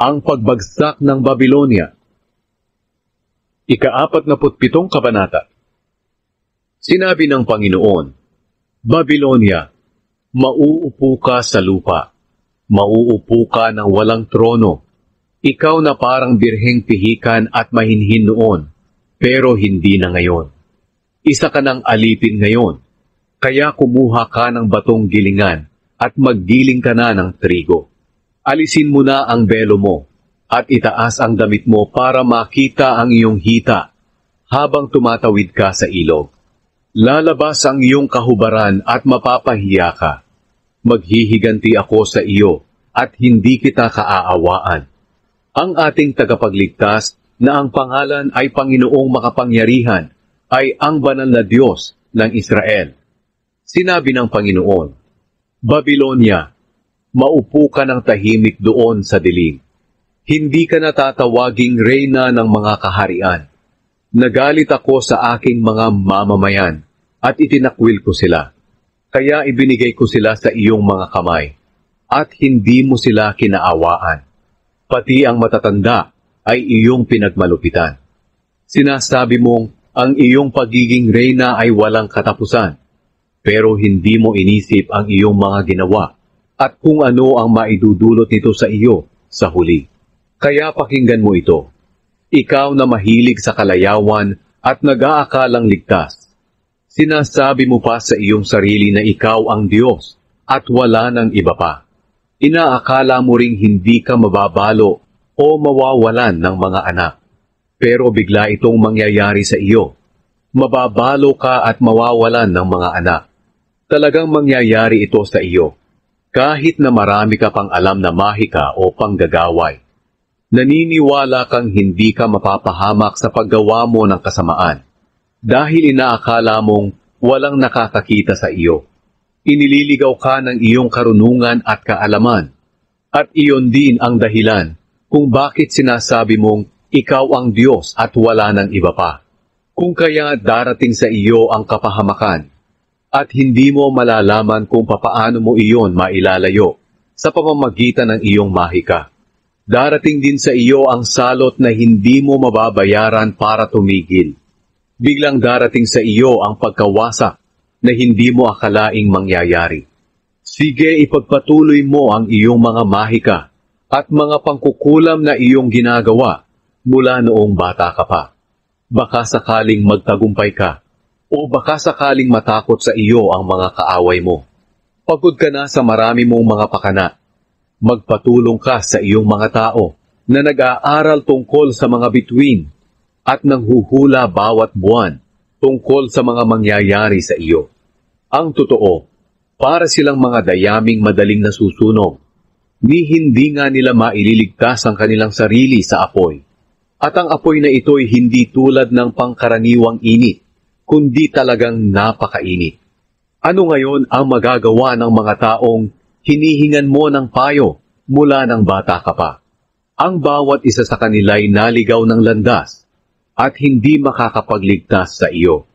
Ang pagbagsak ng Babilonia. Ika-47 kabanata. Sinabi ng Panginoon, Babilonia, mauupo ka sa lupa, mauupo ka ng walang trono, ikaw na parang birheng pihikan at mahinhin noon, pero hindi na ngayon. Isa ka ng alipin ngayon, kaya kumuha ka ng batong gilingan at maggiling ka na ng trigo. Alisin mo na ang belo mo at itaas ang damit mo para makita ang iyong hita habang tumatawid ka sa ilog. Lalabas ang iyong kahubaran at mapapahiya ka. Maghihiganti ako sa iyo at hindi kita kaaawaan. Ang ating tagapagligtas na ang pangalan ay Panginoong Makapangyarihan ay ang banal na Diyos ng Israel. Sinabi ng Panginoon, Babilonia, maupo ka ng tahimik doon sa dilim. Hindi ka natatawaging reyna ng mga kaharian. Nagalit ako sa aking mga mamamayan at itinakwil ko sila. Kaya ibinigay ko sila sa iyong mga kamay at hindi mo sila kinaawaan. Pati ang matatanda ay iyong pinagmalupitan. Sinasabi mong ang iyong pagiging reyna ay walang katapusan, pero hindi mo inisip ang iyong mga ginawa at kung ano ang maidudulot nito sa iyo sa huli. Kaya pakinggan mo ito. Ikaw na mahilig sa kalayawan at nag-aakalang ligtas. Sinasabi mo pa sa iyong sarili na ikaw ang Diyos at wala ng iba pa. Inaakala mo ring hindi ka mababalo o mawawalan ng mga anak. Pero bigla itong mangyayari sa iyo. Mababalo ka at mawawalan ng mga anak. Talagang mangyayari ito sa iyo. Kahit na marami ka pang alam na mahika o panggagaway. Naniniwala kang hindi ka mapapahamak sa paggawa mo ng kasamaan. Dahil inaakala mong walang nakakakita sa iyo. Inililigaw ka ng iyong karunungan at kaalaman. At iyon din ang dahilan kung bakit sinasabi mong ikaw ang Diyos at wala ng iba pa. Kung kaya darating sa iyo ang kapahamakan, at hindi mo malalaman kung papaano mo iyon mailalayo sa pamamagitan ng iyong mahika. Darating din sa iyo ang salot na hindi mo mababayaran para tumigil. Biglang darating sa iyo ang pagkawasak na hindi mo akalaing mangyayari. Sige, ipagpatuloy mo ang iyong mga mahika at mga pangkukulam na iyong ginagawa mula noong bata ka pa. Baka sakaling magtagumpay ka, o baka sakaling matakot sa iyo ang mga kaaway mo. Pagod ka na sa marami mong mga pakana. Magpatulong ka sa iyong mga tao na nag-aaral tungkol sa mga bituin at nanghuhula bawat buwan tungkol sa mga mangyayari sa iyo. Ang totoo, para silang mga dayaming madaling nasusunog, hindi nga nila maililigtas ang kanilang sarili sa apoy. At ang apoy na ito'y hindi tulad ng pangkaraniwang init, kundi talagang napakainit. Ano ngayon ang magagawa ng mga taong hinihingan mo ng payo mula ng bata ka pa? Ang bawat isa sa kanila'y naligaw ng landas at hindi makakapagligtas sa iyo.